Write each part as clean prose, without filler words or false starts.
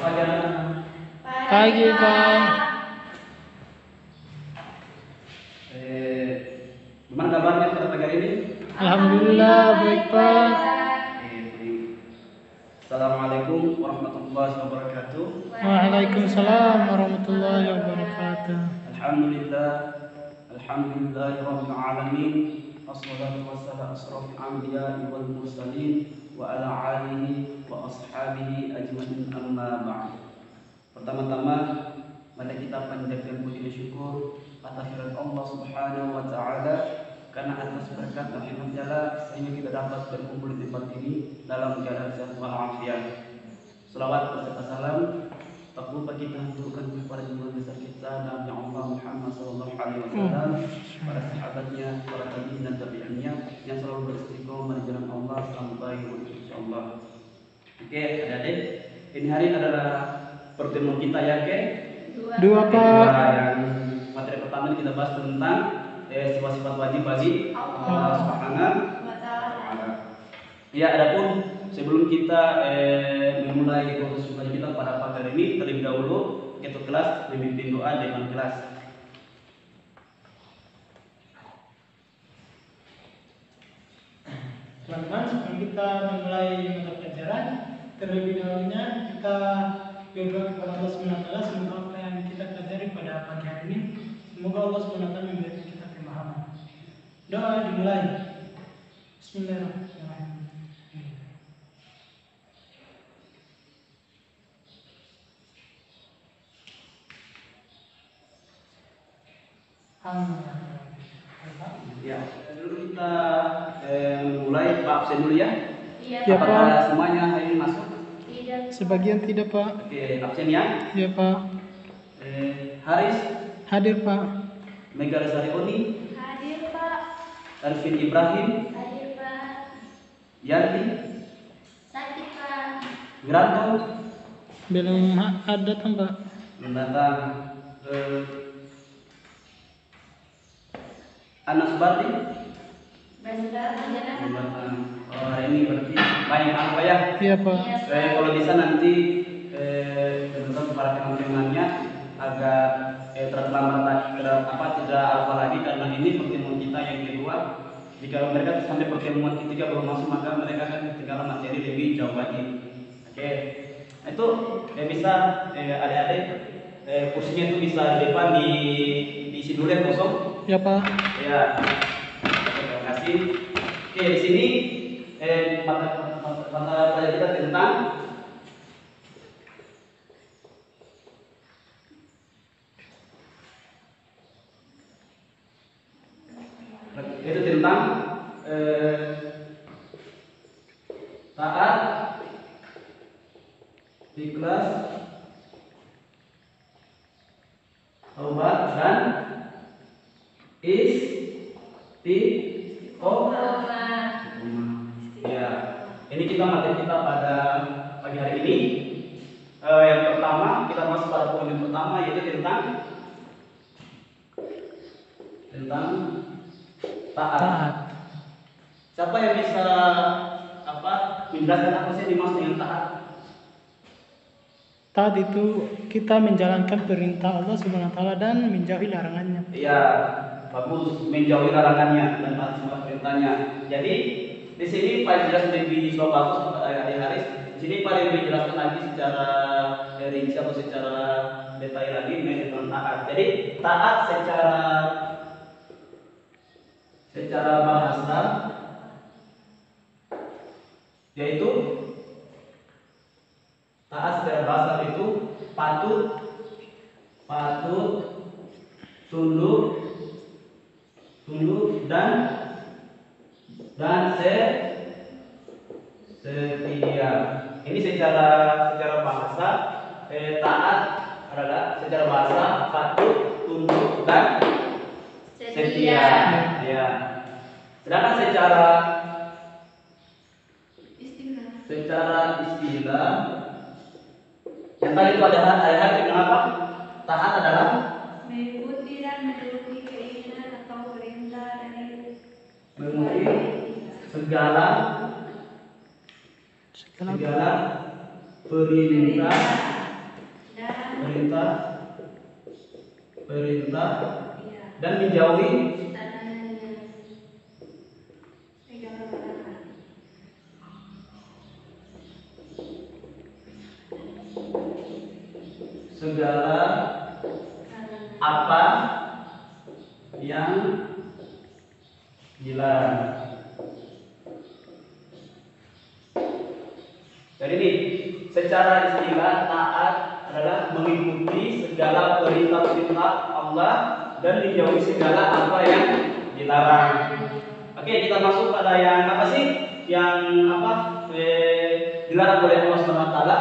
Pagi, Pak. Gimana kabarnya pada pagi hari ini? Alhamdulillah baik, Pak. Assalamualaikum warahmatullahi wabarakatuh. Waalaikumsalam warahmatullahi wabarakatuh. Alhamdulillahirabbil alamin. Wassalatu wassalamu asrofil anbiya'i wal mursalin wa ala alihi wa ashabihi ajmain, amma ba'd. Pertama-tama mari kita panjatkan puji dan syukur atas firman Allah Subhanahu wa taala, karena atas berkat dan nikmat-Nya sehingga kita dapat berkumpul di tempat ini dalam keadaan sehat walafiat. Selawat beserta salam tak kita haturkan kepada junjungan besar kita Nabi Allah Muhammad sallallahu alaihi wasallam, para sahabatnya, para tabi'in dan tabi'innya yang selalu beristiqomah di jalan Allah sampai insyaallah. Oke, adik-adik, ini hari adalah pertemuan kita ya, ke Dua, Pak. yang materi pertama kita bahas tentang sifat-sifat wajib bagi Allah Subhanahu wa taala. Ya, adapun sebelum kita memulai proses belajar kita pada pagi hari ini, terlebih dahulu ketua kelas memimpin doa di depan kelas. Teman-teman, sebelum kita memulai mata pelajaran, terlebih dahulunya kita berdoa kepada Allah SWT. Semoga apa yang kita pelajari pada pagi hari ini, semoga Allah SWT memberikan kita pemahaman. Doa dimulai. Bismillahirrahmanirrahim. Ya, dulu kita mulai Pak absen dulu ya. Iya, Pak. Apakah semuanya hari ini masuk? Tidak. Sebagian tidak, Pak. Oke, absen ya. Iya, Pak. Haris, Hadir, Pak. Mega Sarioni, Hadir, Pak. Arvin Ibrahim, Hadir, Pak. Yanti, Sakit, Pak. Wiranto, Belum ada datang, Pak. mendatang. Anak Subati, Bersandar menjalankan. mendatang. Oh, hari ini berarti banyak apa ya? Iya, Pak. Kalau bisa nanti teman-teman para teman-temannya agak terlambat tidak apa lagi, karena ini pertemuan kita yang kedua. Jika mereka sampai pertemuan ketiga belum masuk, maka mereka akan ketinggalan materi lebih jauh lagi. Oke, itu bisa adik-adik kursinya itu bisa di depan diisi dulu yang kosong. Ya, Pak. Ya, terima kasih. Oke, di sini mata pelajaran kita tentang taat, ikhlas, taubat dan istiqomah. Ya, ini kita materi kita pada pagi hari ini. Yang pertama kita masuk pada poin yang pertama, yaitu tentang taat. Siapa yang bisa menjelaskan apa sih dimaksud dengan taat? Taat itu kita menjalankan perintah Allah SWT dan menjauhi larangannya. Iya, bagus, menjauhi larangannya dan taat sama perintahnya. Jadi di sini paling jelas lebih bagus Adik Haris. Di sini paling dijelaskan lagi secara rinci atau secara detail lagi tentang taat. Jadi taat secara bahasa yaitu taat secara bahasa itu patuh, tunduk dan setia. Ini secara bahasa taat adalah secara bahasa patuh, tunduk dan setia. Ya. Sedangkan secara istilah yang tadi itu ada hal kenapa? Taat adalah Mengikuti dan menuruti keinginan atau perintah dari segala perintah perintah Iya. dan menjauhi Larangannya. Segala larangan. segala Larangan. apa yang dilarang. Jadi ini secara istilah taat adalah mengikuti segala perintah-perintah Allah dan menjauhi segala apa yang dilarang. Oke, kita masuk pada yang apa sih? Yang apa? Dilarang oleh Allah Subhanahu wa taala.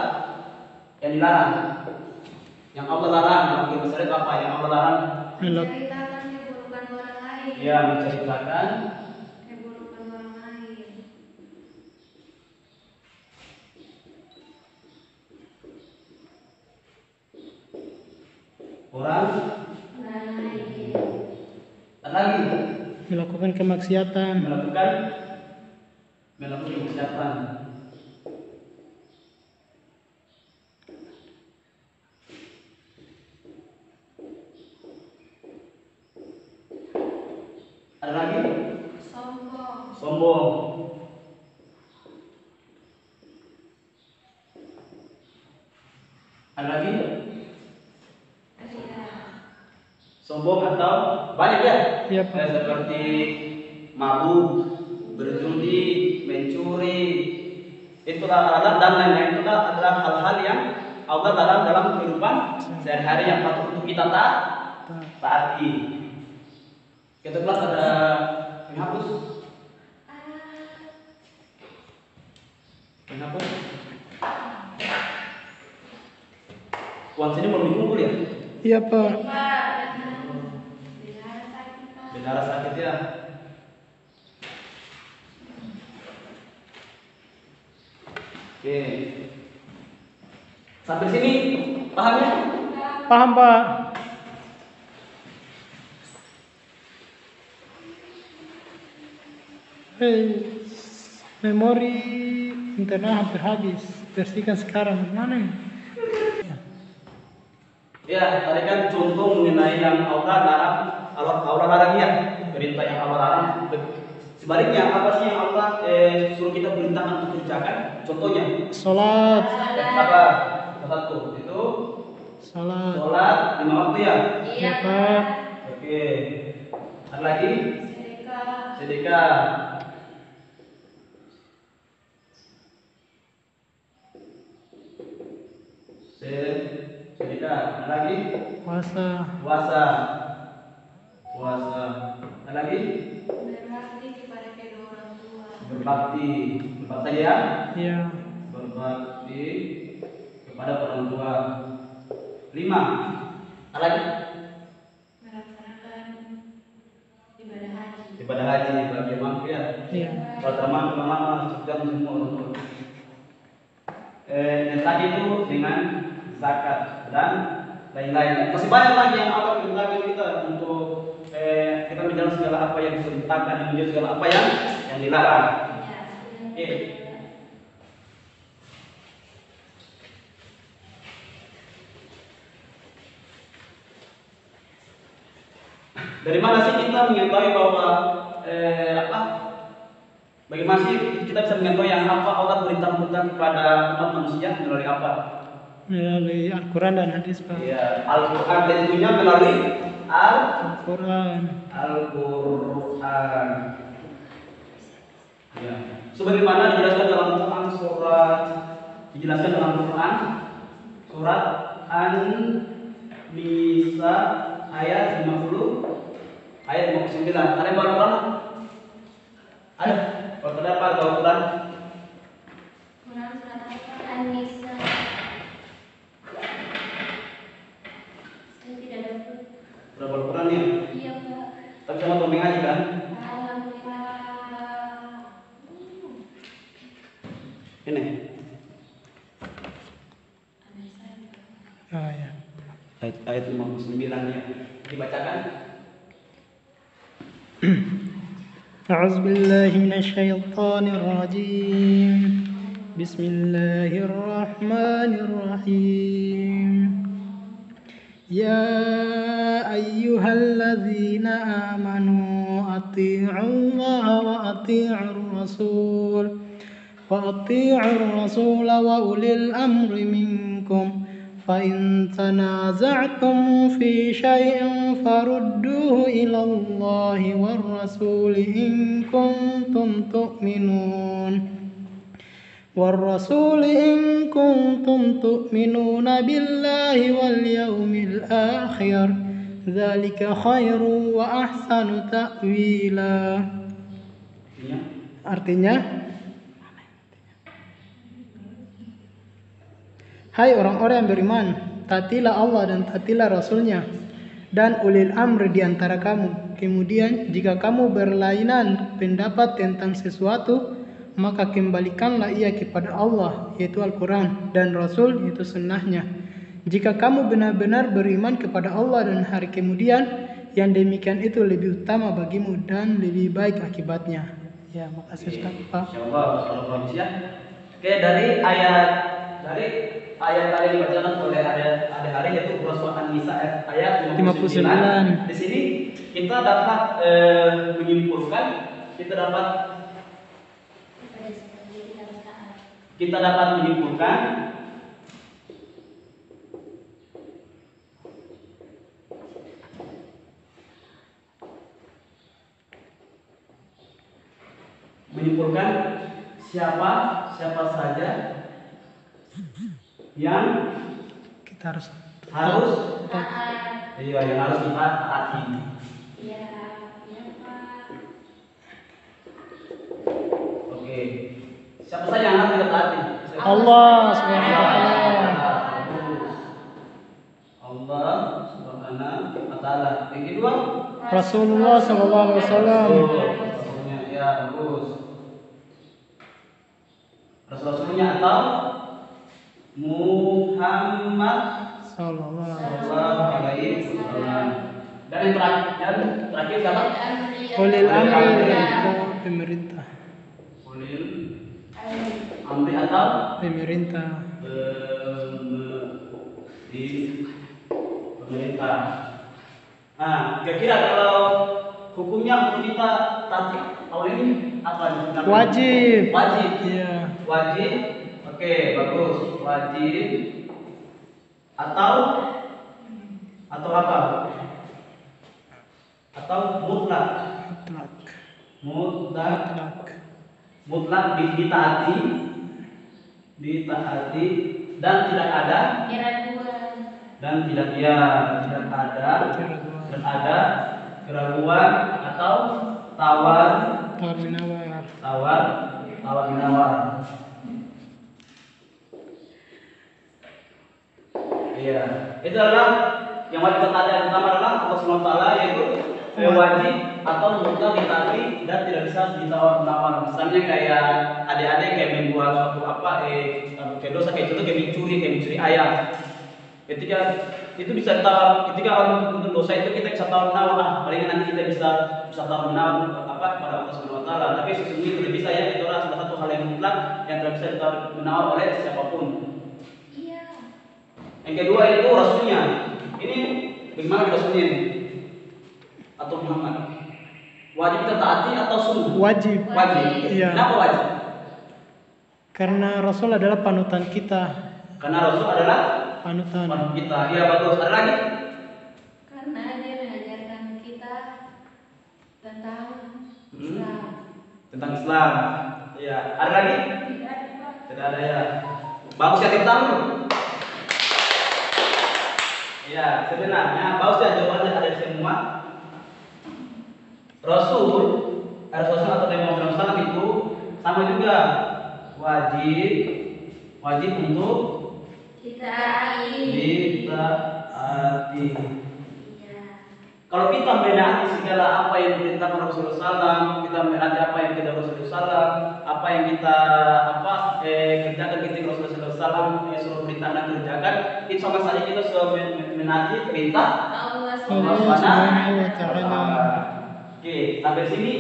Yang dilarang. Yang Allah larang, yang besar apa yang Allah larang? Menceritakan keburukan orang lain. Ya, menceritakan Keburukan orang lain. orang Lain. dan lagi Melakukan kemaksiatan. melakukan kejahatan. Ada lagi Sombong. sombong. Ada lagi Ria. sombong atau banyak ya? Iya, Pak. Seperti mabuk, berjudi, mencuri, itulah larang dan lain-lain. Itulah adalah hal-hal yang Allah larang dalam kehidupan sehari-hari yang patut untuk kita taati. Kita kelas ada yang hapus. Yang hapus. Uang sini belum dikumpul ya? Iya, Pak. Bendara sakit ya. Oke. Sampai sini paham ya? Paham, Pak. Memori internet hampir habis. Bersihkan sekarang. Mana ini? Ya, tadi kan contoh mengenai yang Allah larang ya, perintah yang Allah larang. Sebaliknya apa sih yang Allah suruh kita perintahkan untuk kerjakan? Contohnya Salat. apa? Satu itu Salat. sholat 5 waktu ya. Iya, Pak. Oke. Ada lagi Sedekah. sedekah. Sedekah. Ada lagi Puasa. puasa. Ada lagi Berbakti kepada kedua orang tua. berbakti ya. Iya. Berbakti kepada orang tua. 5. Ada lagi Melaksanakan ibadah haji. ibadah haji bagi yang mampu ya. Iya. Kalau teman-teman masukkan semua orang tua. Yang tadi itu dengan zakat dan lain-lain. Masih banyak lagi yang Allah perintahkan kita untuk kita menjalankan segala apa yang diperintahkan dan menjauhi segala apa yang dilarang. Oke. Dari mana sih kita mengetahui bahwa bagaimana sih kita bisa mengetahui yang apa Allah perintah-perintah kepada umat manusia melalui apa? Melalui Al-Quran dan hadis, Pak. Ya, Al-Quran tentunya melalui Al-Quran. Al-Quran. Ya. Sebagaimana dijelaskan dalam Quran surat An-Nisa ayat 50 ayat 59. Ada yang baru Quran? Ada. Kalau terdapat kalau Quran Quran surat An-Nisa. Saya tidak dapat. berapa Quran ya? Iya, Pak. Tapi sama Tomeng aja kan? Alhamdulillah. Ini. Oh, ya. Ayat 59 ya. Dibacakan. أعوذ بالله من الشيطان الرجيم بسم الله الرحمن الرحيم يا أيها الذين آمنوا أطيعوا الله وأطيعوا الرسول وأولي الأمر منكم فإن تنازعتم في شيء فردوه إلى الله والرسول إن كنتم تؤمنون بالله واليوم الآخر ذلك خير وأحسن تأويلا. Artinya, hai orang-orang yang beriman, taatilah Allah dan taatilah Rasulnya dan ulil amri di antara kamu. Kemudian jika kamu berlainan pendapat tentang sesuatu, maka kembalikanlah ia kepada Allah, yaitu Al-Quran, dan Rasul, yaitu sunnahnya. Jika kamu benar-benar beriman kepada Allah dan hari kemudian, yang demikian itu lebih utama bagimu dan lebih baik akibatnya. Ya, makasih Ustaz. Pak. Insyaallah kalau ya. Oke, dari ayat tadi dibacakan oleh hari yaitu surah An-Nisa ayat 59. Di sini kita dapat menyimpulkan, kita dapat menyimpulkan siapa saja yang Kita harus taat. iya yang harus kita taati. Iya, iya Pak. Oke. Siapa saja yang harus kita taati? Allah Subhanahu wa taala. Allah Subhanahu wa taala. Yang kedua, Rasulullah sallallahu alaihi wasallam. Rasulnya ya bagus. Rasulnya atau Muhammad Sallallahu sallallahu alaihi wasallam. Dan yang terakhir siapa? Ulil amri atau pemerintah. Ulil amri atau Pemerintah. Pemerintah. Nah, kira-kira kalau hukumnya untuk kita taati tahun ini apa? Wajib. Wajib. Iya. Wajib. Oke, bagus. Wajib atau apa? Atau mutlak. Mutlak ditaati dan tidak ada keraguan atau tawar menawar. Iya, itu adalah yang wajib kita taati. Yang pertama adalah Allah Subhanahu wa taala, yaitu wajib atau mutlak ditaati dan tidak bisa ditawar menawar. Misalnya kayak adik-adik kayak membuat suatu kayak dosa, kayak contoh kayak mencuri ayam. Ketika itu bisa ditawar, ketika orang untuk dosa itu kita bisa tawar menawar, paling nanti kita bisa tawar menawar kepada Allah Subhanahu wa taala. Tapi sesungguhnya tidak bisa ya, itu adalah salah satu hal yang mutlak yang tidak bisa ditawar menawar oleh siapapun. Iya. Yang kedua itu Rasulnya. Ini bagaimana Rasulnya ini? Atau Muhammad? Wajib kita taati atau sunnah? Wajib. Iya. Kenapa wajib? Karena Rasul adalah panutan kita. Karena Rasul adalah Panutan kita. Iya bagus. Ada lagi? Karena dia mengajarkan kita tentang Islam. Tentang Islam. Iya. Ada lagi? Tidak ada, Pak. Tidak ada ya. Bagus ya kita. Iya, sebenarnya bagus ya jawabannya ada semua. Rasul atau Nabi Muhammad SAW itu sama juga wajib untuk ditaati. Iya. Kalau kita menaati segala apa yang diperintahkan Rasulullah SAW, kita menaati apa yang kita Rasulullah SAW, apa yang kita kerjakan ketika Rasulullah SAW suruh perintah dan kerjakan, itu sama saja kita sudah menaati perintah Allah Subhanahu wa taala. Oke, sampai sini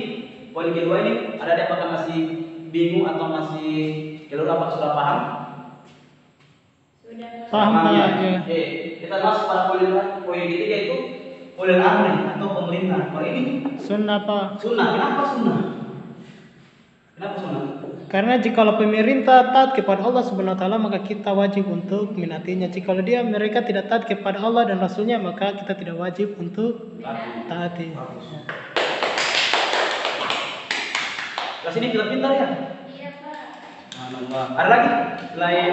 poin kedua ini ada apakah masih bingung atau masih keliru, apa sudah paham? sudah Paham, Paham ya? ya. Oke, kita masuk pada poin ketiga itu ulil amri atau pemerintah. Kalau ini Sunnah Pak. sunnah. Kenapa sunnah? Kenapa sunnah? Karena jikalau pemerintah taat kepada Allah Subhanahu wa taala, maka kita wajib untuk menaatinya. Jikalau mereka tidak taat kepada Allah dan Rasulnya, maka kita tidak wajib untuk taati. Bagus. Kelas ini kita pintar ya? Iya, Pak. Alhamdulillah. Ada lagi selain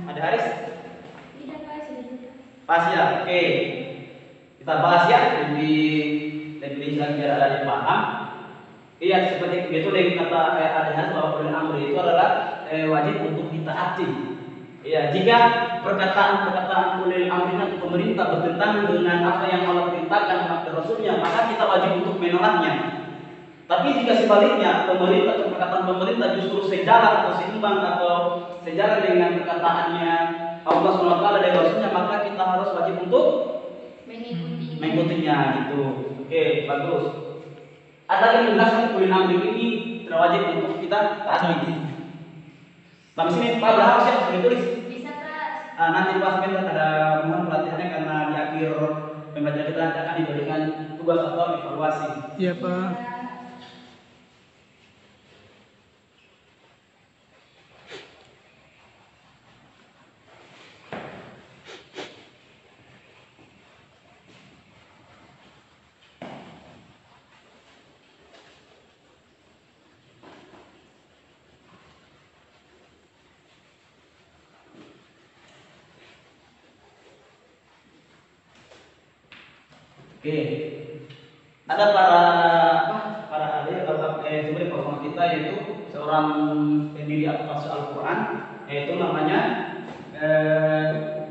ada Haris? Tidak, Pak, sudah cukup. Pas ya. Oke. Kita bahas ya lebih rinci biar ada yang paham. Iya, seperti itu yang kata ada Haris bahwa ulil amri itu adalah wajib untuk ditaati. Iya, jika perkataan ulil amri atau pemerintah bertentangan dengan apa yang Allah perintahkan dan Rasulnya, maka kita wajib untuk menolaknya. Tapi jika sebaliknya pemerintah atau perkataan pemerintah justru sejalan atau seimbang atau sejalan dengan perkataannya Allah SWT dan Rasulnya, maka kita harus wajib untuk mengikutinya gitu. Oke, bagus. Ada yang menjelaskan ulil amri ini tidak wajib untuk kita taati. Tapi sini Pak Abraham siap tulis. Bisa, Pak. Nanti pas sebentar ada mohon pelatihannya karena di akhir pembelajaran kita nanti akan diberikan tugas atau evaluasi. Iya Pak. Oke, ada para ahli atau sebagai performa kita yaitu seorang pendiri advokasi Al-Quran yaitu namanya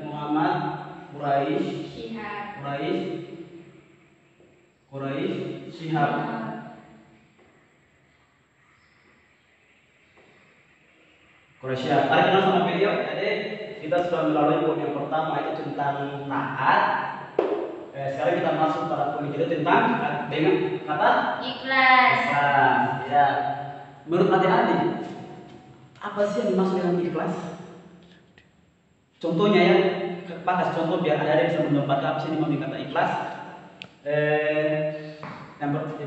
Muhammad Quraisy Shihab. Quraisy Shihab. Mari kita sama video. Jadi kita sudah melalui poin yang pertama itu tentang taat. Sekarang kita masuk pada poin kedua tentang dengan kata Ikhlas. Ya. Menurut adik-adik, apa sih yang dimaksud dengan ikhlas? Contohnya ya, Pak kasih contoh biar adik-adik bisa menggambarkan apa sih yang dimaksud kata ikhlas.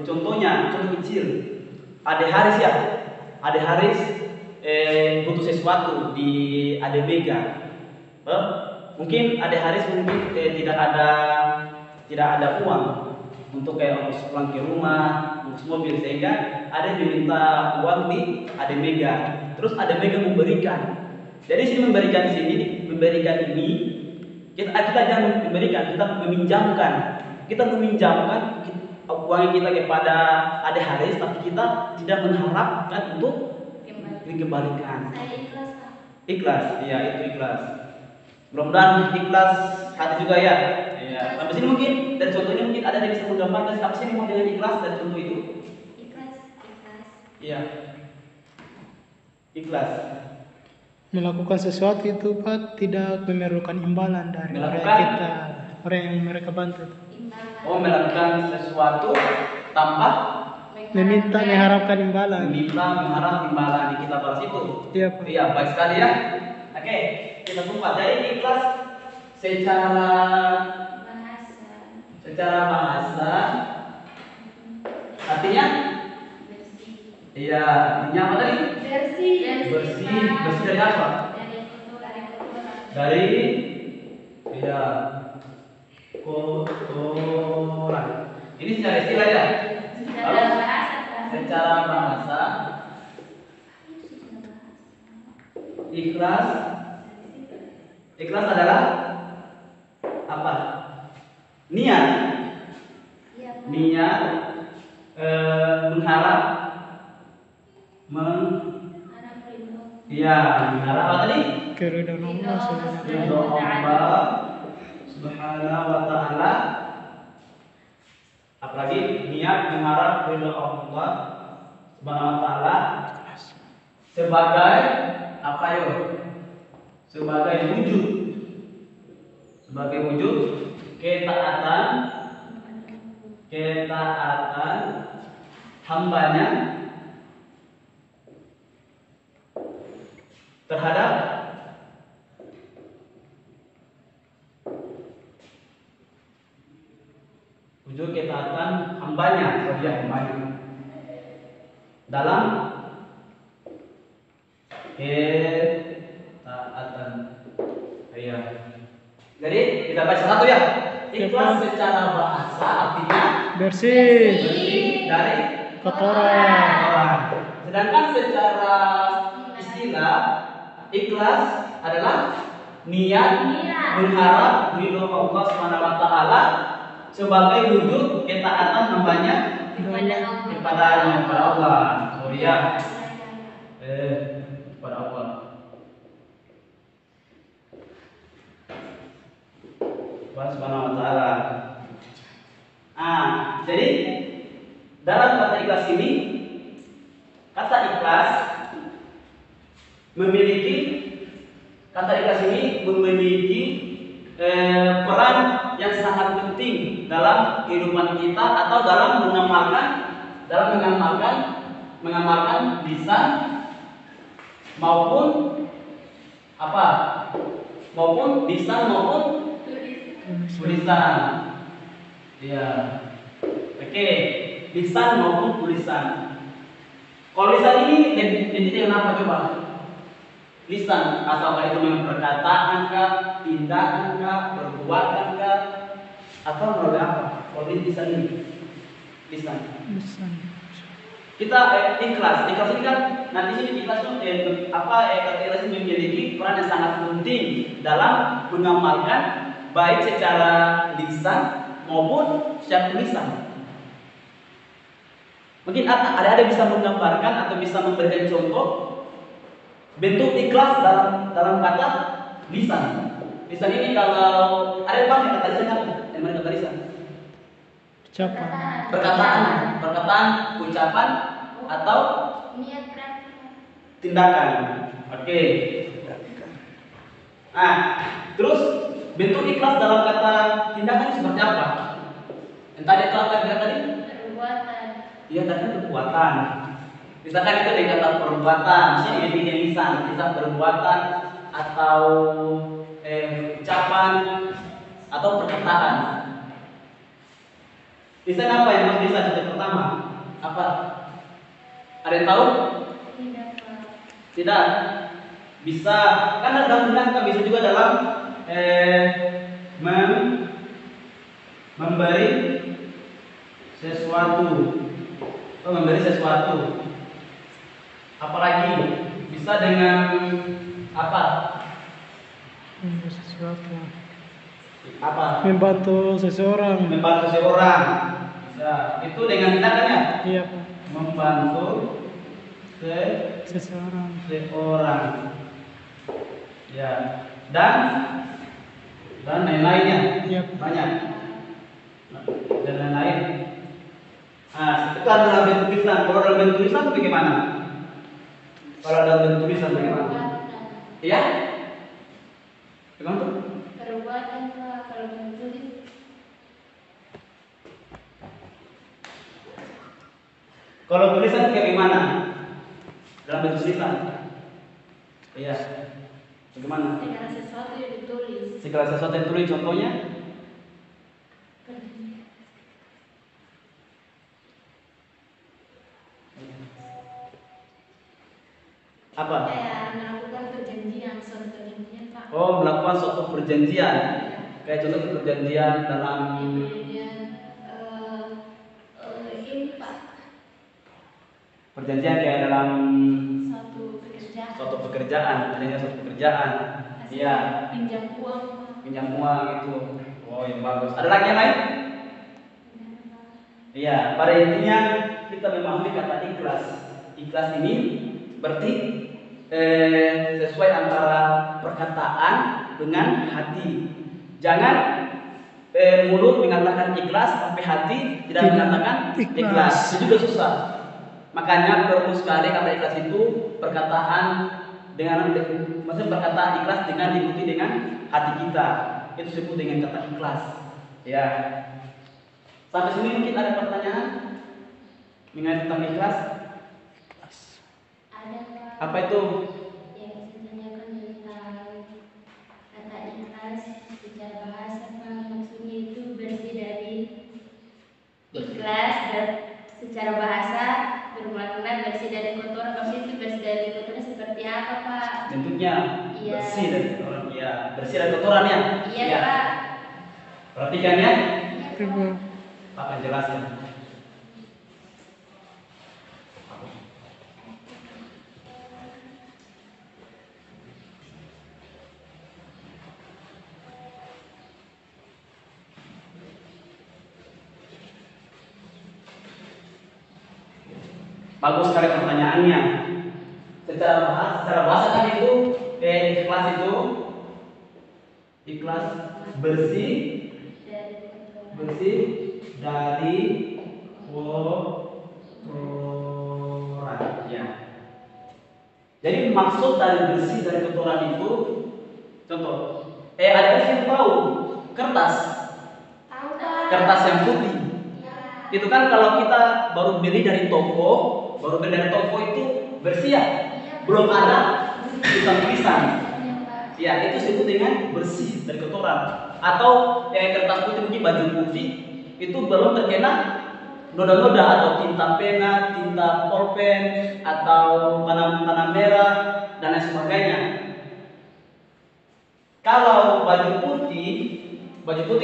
Contohnya, contoh kecil. Adik Haris ya, Adik Haris butuh sesuatu di Adik Mega. Mungkin Adik Haris mungkin tidak ada uang untuk kayak ongkos pulang ke rumah, ongkos mobil, sehingga ada diminta uang di Adik Mega. Terus Adik Mega memberikan. Jadi sini memberikan ini kita jangan memberikan, kita meminjamkan. Kita meminjamkan uang kita kepada Adik Haris, tapi kita tidak mengharapkan untuk dikembalikan. Saya ikhlas, Pak. Ikhlas, iya itu ikhlas. Mudah-mudahan ikhlas hati juga ya. Iya. Sampai sini mungkin dari contohnya mungkin ada yang bisa menggambarkan apa sih mau dengan ikhlas dari contoh itu? Ikhlas. Iya. Ikhlas. Melakukan sesuatu itu Pak tidak memerlukan imbalan dari orang yang mereka bantu. Oh, melakukan sesuatu tanpa Mengharapkan imbalan. mengharap imbalan. Kita bahas itu. Iya Pak. Iya, baik sekali ya. Oke, kita buka dari ikhlas secara bahasa artinya iya, artinya apa tadi? Bersih dari apa? Dari iya kotoran. Ini secara istilah ya. Secara bahasa ikhlas adalah apa? Niat mengharap mengharap apa tadi? Keridhaan Allah Ridho Allah Subhanahu wa ta'ala. Apalagi niat mengharap ridho Allah Subhanahu wa ta'ala sebagai apa yo? Sebagai wujud ketaatan hambanya terhadap hambanya, hambanya dalam ketaatan. Iya. Jadi kita baca satu ya. Ikhlas secara bahasa artinya Bersih. bersih dari Kotoran. Sedangkan secara istilah ikhlas adalah niat berharap ridho Allah Subhanahu wa taala sebagai wujud ketaatan hambanya kepada Allah. Oh iya. Kepada Allah. Allah Subhanahu wa taala. Jadi dalam kata ikhlas ini, kata ikhlas memiliki peran yang sangat penting dalam kehidupan kita atau dalam mengamalkan lisan maupun tulisan. Ya. Oke, lisan maupun tulisan. Kalau lisan ini identik dengan apa coba? Lisan, apakah itu memang perkataan kah, tindakan kah, perbuatan kah, atau melalui apa? Kalau lisan ini, lisan. Kita ikhlas ini kan nanti sini ikhlas itu kata ikhlas ini memiliki peran yang sangat penting dalam mengamalkan baik secara lisan maupun secara tulisan. Mungkin ada bisa menggambarkan atau bisa memberikan contoh bentuk ikhlas dalam kata lisan. Lisan ini kalau ada yang kata lisan apa? Yang mana kata lisan? Perkataan, ucapan, atau tindakan. Oke. Terus bentuk ikhlas dalam kata tindakan seperti apa? Yang tadi tadi? Perbuatan. Iya, tadi perbuatan. Misalkan itu dengan kata perbuatan, misalnya ini lisan perbuatan atau ucapan atau perkataan. Lisan apa yang harus lisan yang pertama? Apa? Ada yang tahu? Tidak. Bisa. Kan dalam tindakan bisa juga dalam memberi sesuatu. Apalagi bisa dengan apa? Membantu seseorang. Bisa. Itu dengan tindakannya? Iya, Pak. Membantu seseorang. Ya. Dan lain-lainnya. Iya. Banyak. Dan lain-lain. Itu adalah bentuk tulisan. Kalau dalam bentuk tulisan bagaimana? Iya? Bagaimana tuh? Perbuatan kalau menulis. Kalau tulisan kayak gimana? Dalam bentuk tulisan? Iya. Bagaimana? Segala sesuatu yang ditulis. Segala sesuatu yang ditulis, contohnya? Apa? Melakukan perjanjian, suatu perjanjian, Pak. Oh, melakukan suatu perjanjian. Kayak contoh perjanjian dalam Ini, Pak. Perjanjian kayak dalam Suatu pekerjaan, adanya suatu pekerjaan. Iya. Pinjam uang, gitu. Oh, yang bagus. Ada lagi yang lain? Iya, pada intinya kita memahami kata ikhlas. Ikhlas ini berarti sesuai antara perkataan dengan hati. Jangan mulut mengatakan ikhlas tapi hati tidak mengatakan ikhlas. Itu juga susah. Makanya perlu sekali kata ikhlas itu perkataan maksudnya perkataan ikhlas dengan diikuti dengan hati kita. Itu disebut dengan kata ikhlas. Ya. Sampai sini mungkin ada pertanyaan mengenai tentang ikhlas? Ada, Pak. Apa itu? Yang ditanyakan tentang kata ikhlas secara bahasa, Pak. Maksudnya itu bersih dari ikhlas Iya. bersih dari kotoran. Ya, bersih dari kotoran ya. Iya, Pak. Perhatikan ya. Ibu. Pak akan jelaskan. Bagus sekali pertanyaannya. Secara bahasa kan itu ikhlas itu ikhlas bersih dari kotoran ya. Jadi maksud dari bersih dari kotoran itu contoh ada yang tahu kertas Tahu, Pak. kertas yang putih Iya. itu kan kalau kita baru beli dari toko itu bersih ya, belum ada tulisan. Ya, itu disebut dengan bersih dari kotoran. Atau kertas putih mungkin baju putih itu belum terkena noda-noda atau tinta pena, tinta pulpen atau panah merah dan lain sebagainya. Kalau baju putih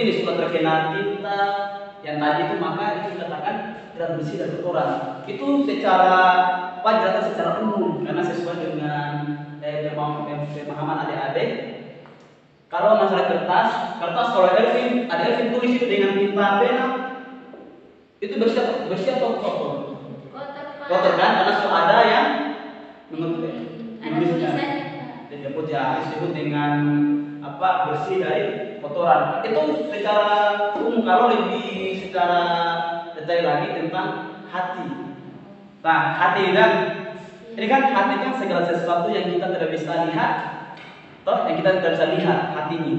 ini sudah terkena tinta yang tadi itu, maka itu dikatakan tidak bersih dari kotoran. Itu secara wajar atau secara umum karena sesuai dengan pemahaman adik-adik. Kalau masalah kertas kalau Elvin tulis itu dengan tinta pena itu bersih atau kotor? Kotor, Pak. Kotor kan? Karena sudah ada yang Ada tulisannya, Pak. disebut dengan bersih dari kotoran. Itu secara umum. Kalau lebih secara detail lagi tentang hati. Nah, hati ini kan hati kan segala sesuatu yang kita tidak bisa lihat, yang kita tidak bisa lihat hatinya.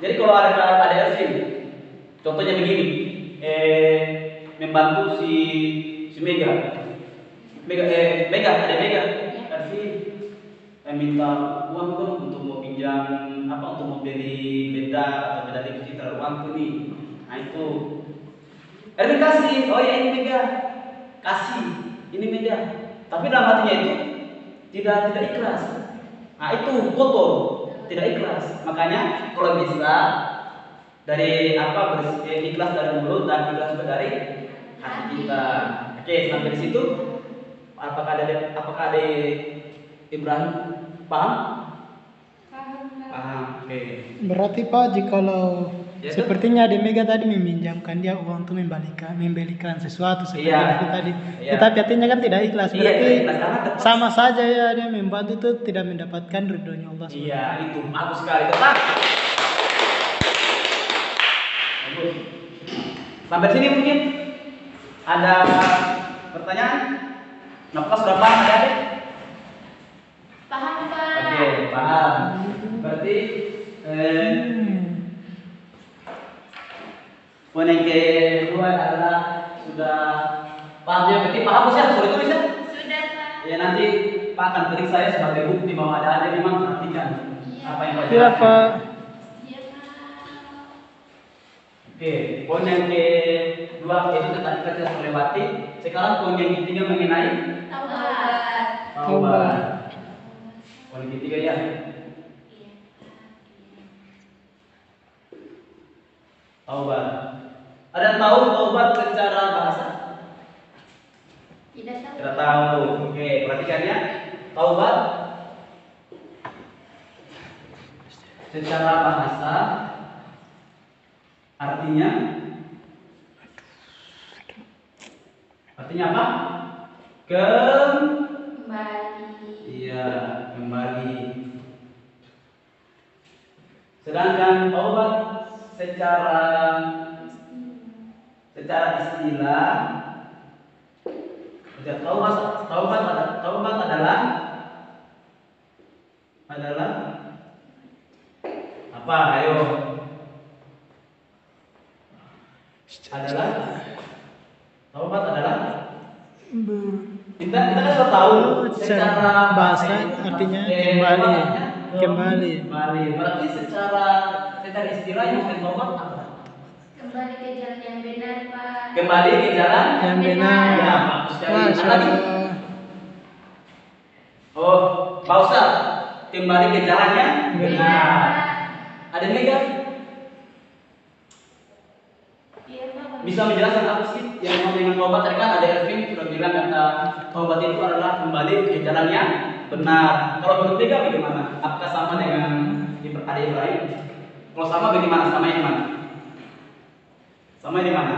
Jadi kalau ada Elvin, contohnya begini, membantu si Mega, Elvin minta uang dong untuk mau pinjam untuk mau beli beda atau beda lipstick terlalu uangku nih. Nah itu Elvin kasih, oh ya ini Mega, kasih ini Mega. Tapi dalam hatinya itu tidak ikhlas. Nah itu kotor, tidak ikhlas. Makanya kalau bisa dari ikhlas dari mulut dan ikhlas juga dari hati kita. Oke, sampai di situ. Apakah ada Ibrahim paham? Paham. Oke. Berarti Pak, jikalau Ya, sepertinya di Mega tadi meminjamkan dia uang untuk membelikan sesuatu seperti Iya. itu tadi. Iya. Tetapi hatinya kan tidak ikhlas. Iya, Berarti tidak ikhlas karena tetap- sama saja ya, dia membantu itu tidak mendapatkan ridhonya Allah. Iya, itu bagus sekali. Tetap. Bagus. Sampai sini mungkin ada pertanyaan? Apakah sudah paham adik-adik? Paham, Pak. Oke, paham. Berarti poin yang kedua adalah sudah paham ya? Berarti paham ya? Sudah tulis ya? Sudah, Pak. Ya nanti Pak akan beri saya sebagai bukti bahwa ada memang perhatikan apa yang Pak Iya jelaskan. Pak. Iya, Pak. Oke, poin yang kedua itu tadi kita sudah lewati. Sekarang poin yang ketiga mengenai Taubat. taubat. Poin yang ketiga ya. Taubat. Ada yang tahu taubat secara bahasa? Tidak tahu. Tidak tahu. Oke, perhatikan ya. Taubat secara bahasa artinya apa? Kembali. Iya, kembali. Sedangkan taubat secara istilah, taubat adalah apa? Ayo. Taubat adalah kita kan sudah tahu Secara bahasa artinya kembali. Berarti secara istilah yang maksud taubat apa? Kembali ke jalan yang benar, Pak. Kembali ke jalan Yang benar. Ya, bagus sekali. Masya Ada lagi? Allah. Oh, Pak Ustaz, kembali ke jalan yang benar. Ada mega? Iya, Pak. Bisa menjelaskan apa sih yang mau dengan taubat? Tadi kan ada Ervin sudah bilang kata taubat itu adalah kembali ke jalan yang benar. Kalau menurut mega bagaimana? Apakah sama dengan ada Ibrahim? Kalau sama bagaimana? Sama yang mana? Sama di mana?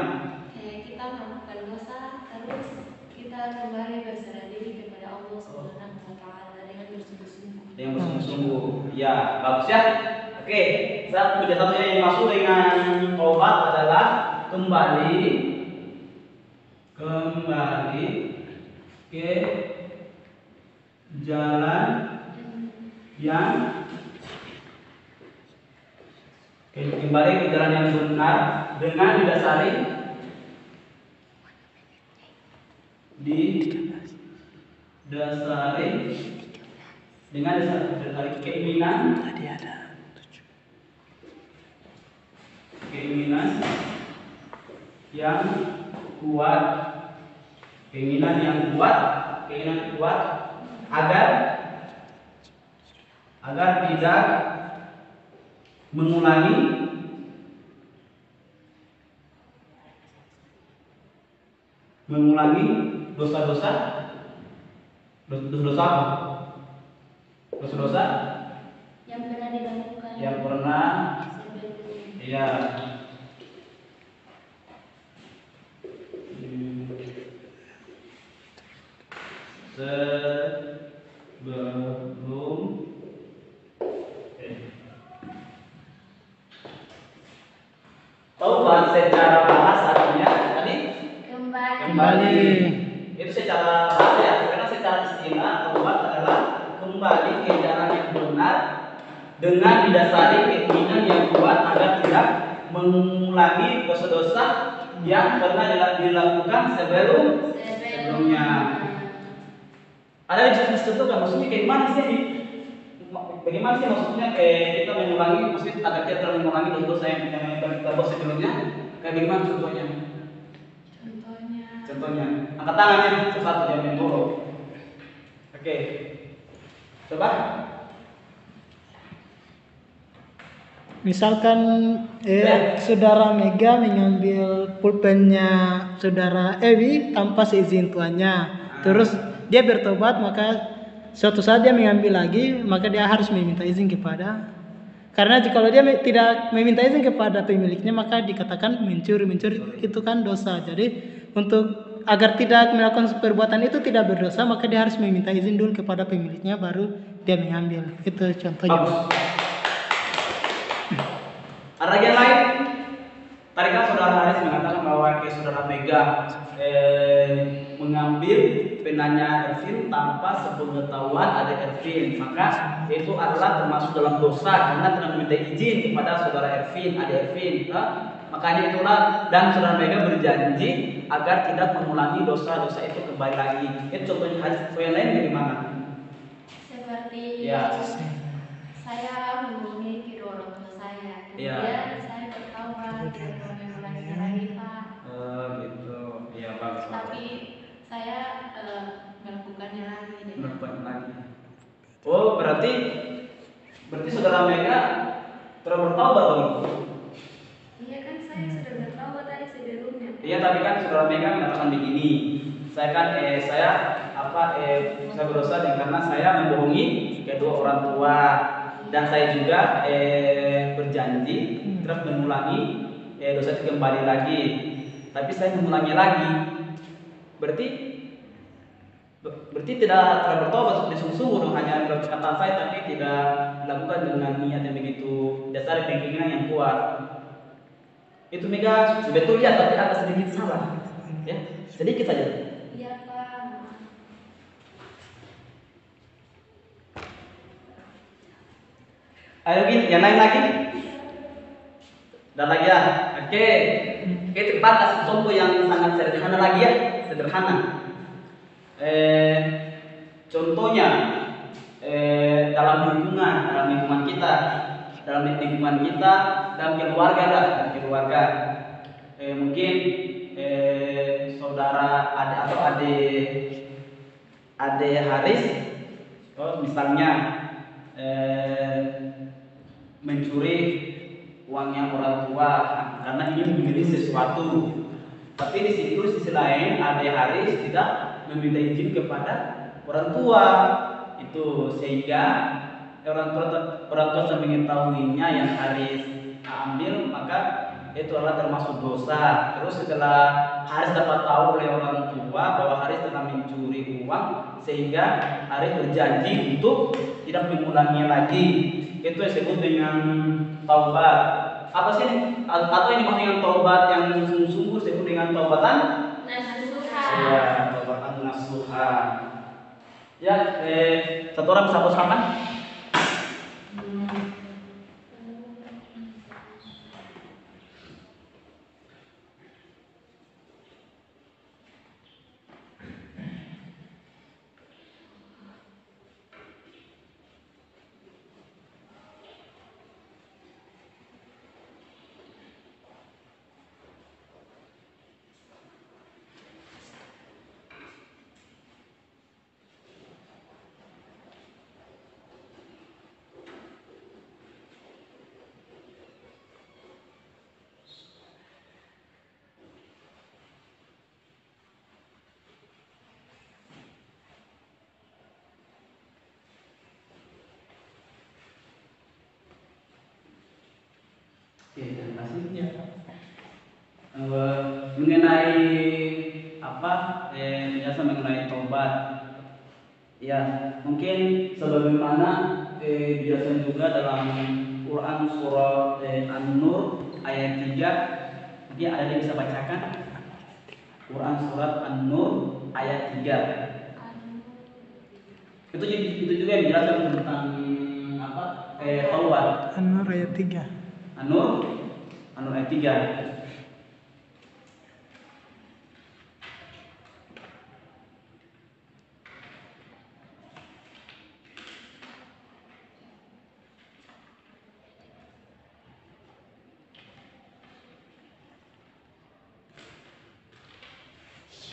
Kita melakukan dosa, terus kita kembali berserah diri kepada Allah Subhanahu wa Ta'ala dengan bersungguh-sungguh. Yang bersungguh-sungguh. Ya, bagus ya. Oke, satu yang masuk dengan taubat adalah kembali ke jalan yang kembali ke jalan yang benar dengan didasari keinginan yang kuat, keinginan kuat agar tidak mengulangi dosa-dosa Yang pernah dilakukan. yang pernah ya sebelum taubat secara bahasa artinya tadi kembali. Itu secara bahasa ya, karena secara istilah taubat adalah kembali ke jalan yang benar dengan didasari keinginan yang kuat agar tidak mengulangi dosa-dosa yang pernah dilakukan sebelumnya. Ada yang bisa dicontohkan, maksudnya kayak gimana sih? Bagaimana sih maksudnya kayak kita mengulangi, maksudnya agar kita mengulangi dosa-dosa yang kita buat sebelumnya? Kayak gimana contohnya? Contohnya, angkat tangannya satu yang dulu. Oke, coba. Misalkan saudara Mega mengambil pulpennya saudara Ewi tanpa seizin tuannya, terus dia bertobat, maka suatu saat dia mengambil lagi, maka dia harus meminta izin kepada, karena kalau dia tidak meminta izin kepada pemiliknya, maka dikatakan mencuri itu kan dosa. Jadi untuk agar tidak melakukan perbuatan itu tidak berdosa, maka dia harus meminta izin dulu kepada pemiliknya, baru dia mengambil. Itu contohnya. Bagus. Ada lagi yang lain? Tadi kan saudara Haris mengatakan bahwa saudara Mega mengambil penanya Ervin tanpa sepengetahuan ada Ervin, maka itu adalah termasuk dalam dosa karena telah meminta izin kepada saudara Ervin, ada Ervin. Makanya itulah, dan saudara Mega berjanji agar tidak mengulangi dosa-dosa itu kembali lagi. Itu contohnya Haris. Yang lain bagaimana? Seperti Ya. saya menghubungi kedua orang tua saya, kemudian saya bertaubat dan mengulanginya lagi, Pak. Gitu. Ya, bagus. Tapi saya melakukannya lagi. Melakukan lagi. Oh, berarti saudara Mega telah bertaubat dong? Iya kan, saya sudah bertaubat tadi sebelumnya. Iya, tapi kan saudara Mega mengatakan begini. Saya kan saya berdosa karena saya membohongi kedua orang tua, dan saya juga berjanji terus mengulangi dosa itu kembali lagi. Tapi saya mengulangi lagi. Berarti tidak bertobat sungguh-sungguh, hanya perkataan saya tapi tidak dilakukan dengan niat yang begitu dasar dan keinginan yang kuat. Itu Mega sebetulnya tapi agak sedikit salah. Ya, sedikit saja. Iya, Pak. Ayo gini, yang lain lagi? Dan lagi ya. Oke, kita kasih contoh yang sangat sederhana lagi ya, sederhana. Contohnya dalam lingkungan kita, dalam keluarga dalam keluarga. Mungkin saudara adik Haris, misalnya mencuri uangnya orang tua karena ingin membeli sesuatu. Tapi di situ sisi lain Ade Haris tidak meminta izin kepada orang tua itu, sehingga orang tua sudah mengetahuinya yang Haris ambil, maka itu adalah termasuk dosa. Terus setelah Haris dapat tahu oleh orang tua bahwa Haris telah mencuri uang, sehingga Haris berjanji untuk tidak mengulangi lagi. Itu disebut dengan taubat. Apa sih ini? Atau ini maksudnya dengan taubat yang sungguh-sungguh disebut dengan taubatan nasuha. ya, taubatan nasuha. Ya, satu orang bisa bersama. Oke, terima kasih. Ya. Mengenai apa penjelasan mengenai taubat, ya mungkin sebagaimana dijelaskan juga dalam Quran surah An-Nur ayat 3. Mungkin ada yang bisa bacakan Quran surat An-Nur ayat 3. Itu juga yang menjelaskan tentang apa taubat. An-Nur ayat 3. An-Nur ayat 3.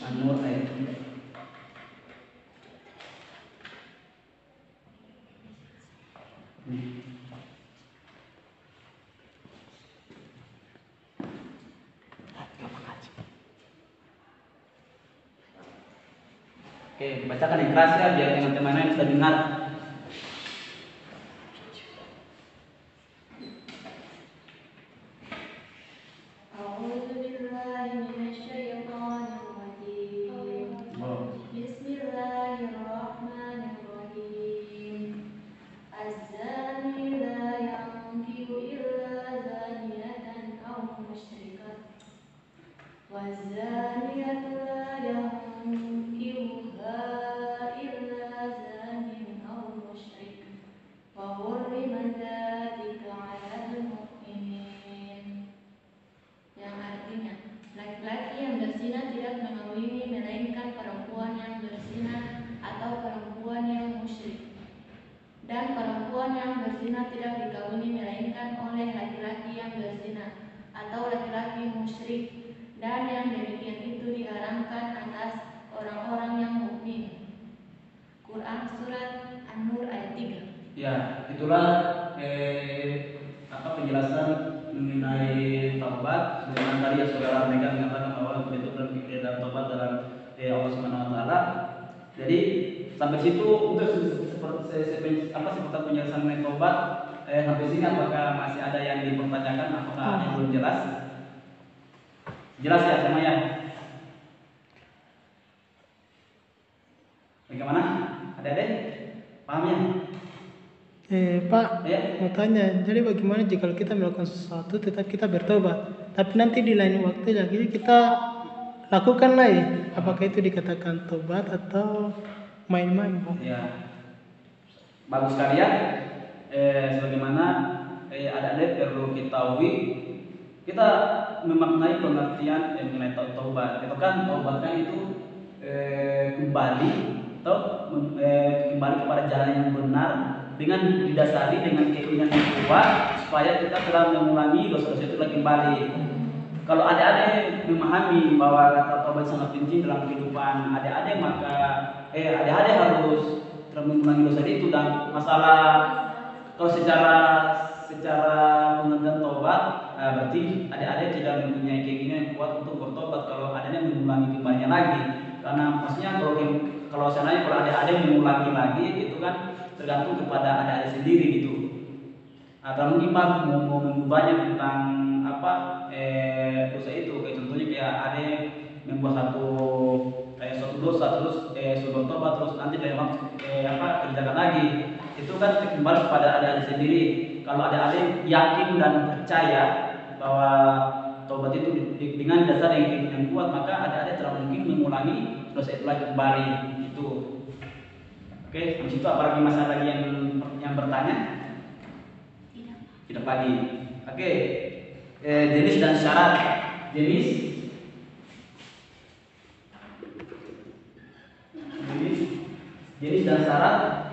An-Nur ayat 3. Oke, bacakan yang keras ya biar teman-teman yang bisa dengar. Dan perempuan yang berzina tidak dikawini melainkan oleh laki-laki yang berzina atau laki-laki musyrik, dan yang demikian itu diharamkan atas orang-orang yang mukmin. Quran surat An-Nur ayat 3. Ya, itulah penjelasan mengenai taubat. Dengan tadi yang saudara mereka mengatakan bahwa itu dalam taubat dalam Allah Subhanahu Wa Taala. Jadi sampai situ untuk seperti penjelasan mengenai taubat. Sampai sini apakah masih ada yang dipertanyakan? Apakah ada yang belum jelas? Jelas ya semuanya? Bagaimana? Ada? Paham ya? Pak, Ya. mau tanya, jadi bagaimana jika kita melakukan sesuatu tetap kita bertobat, tapi nanti di lain waktu lagi kita lakukan lagi, apakah itu dikatakan tobat atau main-main, Pak? Ya, bagus sekali ya. Sebagaimana adik-adik perlu ketahui, kita memaknai pengertian mengenai taubat. Itu kan taubat kan itu kembali atau kembali kepada jalan yang benar dengan didasari dengan keinginan yang kuat supaya kita telah mengulangi dosa-dosa itu lagi kembali. Kalau adik-adik memahami bahwa kata taubat sangat penting dalam kehidupan adik-adik, maka adik-adik harus mengulangi dosa itu. Dan masalah kalau secara pengertian tobat, berarti adik-adik tidak mempunyai keinginan yang kuat untuk bertobat kalau adanya mengulangi kembalinya lagi. Karena maksudnya kalau seandainya kalau adik-adik mengulangi lagi itu kan tergantung kepada adik-adik sendiri gitu. Atau mungkin Pak mau mengubahnya tentang apa dosa itu, kayak contohnya kayak adik membuat suatu dosa terus sudah tobat terus nanti dari waktu kerjakan lagi, itu kan kembali kepada adik-adik sendiri. Kalau adik-adik yakin dan percaya bahwa tobat itu dengan dasar yang kuat, maka adik-adik tidak mungkin mengulangi dosa itu lagi kembali itu. Oke, di situ apalagi masalah lagi yang bertanya? Tidak lagi. Oke, jenis dan syarat. Jenis dan syarat.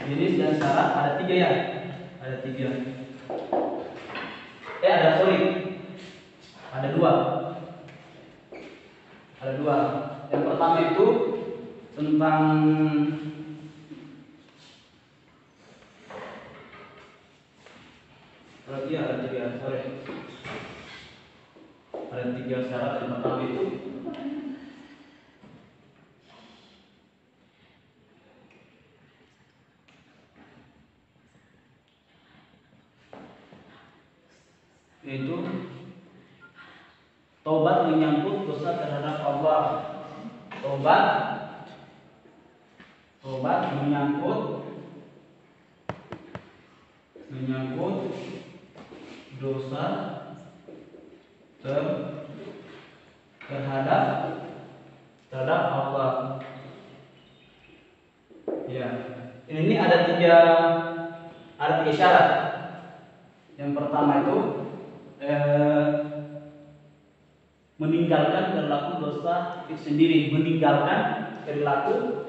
Jenis dan syarat ada 3 ya. Ada 3. Ada 2. Ada 2. Yang pertama itu tentang ada 3 syarat. Yang pertama itu yaitu tobat menyangkut dosa terhadap Allah. Tobat menyangkut dosa terhadap Allah. Ya, ini ada 3 syarat. Yang pertama itu meninggalkan perilaku dosa itu sendiri, meninggalkan perilaku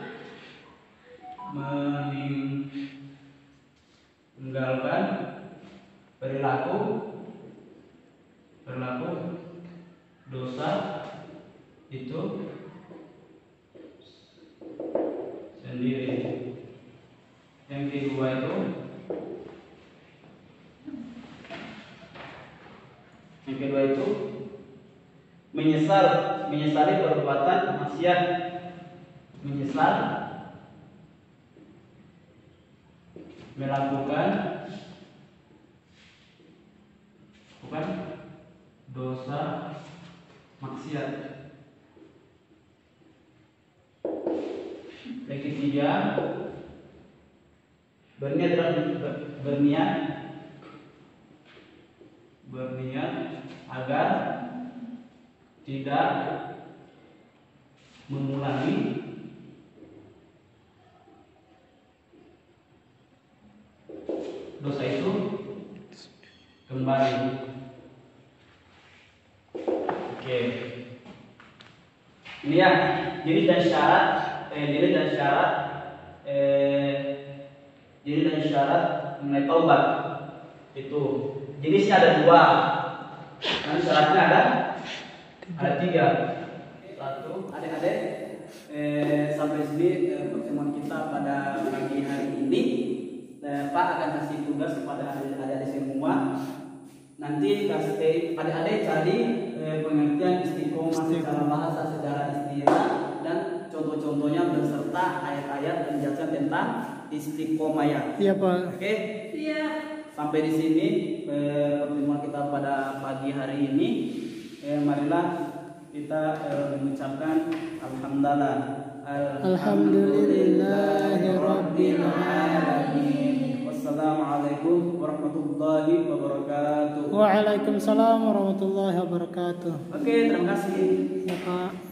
dosa itu sendiri. Yang kedua itu menyesali perbuatan maksiat, melakukan dosa maksiat. Yang ketiga, berniat agar tidak mengulangi dosa itu kembali. Oke. Ini ya, jenis dan syarat mengenai taubat itu. Jenisnya ada 2, dan syaratnya ada 3. Satu, adik-adik, sampai sini pertemuan kita pada pagi hari ini. Pak akan kasih tugas kepada adik-adik semua. Nanti adik-adik cari pengertian istiqomah secara bahasa, secara istilah, dan contoh-contohnya beserta ayat-ayat penjelasan tentang istiqomah ya. Iya Pak. Oke. Iya. Sampai di sini pertemuan kita pada pagi hari ini. Marilah kita mengucapkan alhamdulillahirabbil alamin. Wassalamualaikum warahmatullahi wabarakatuh. Waalaikumsalam warahmatullahi wabarakatuh. Oke, terima kasih. Ya, Pak.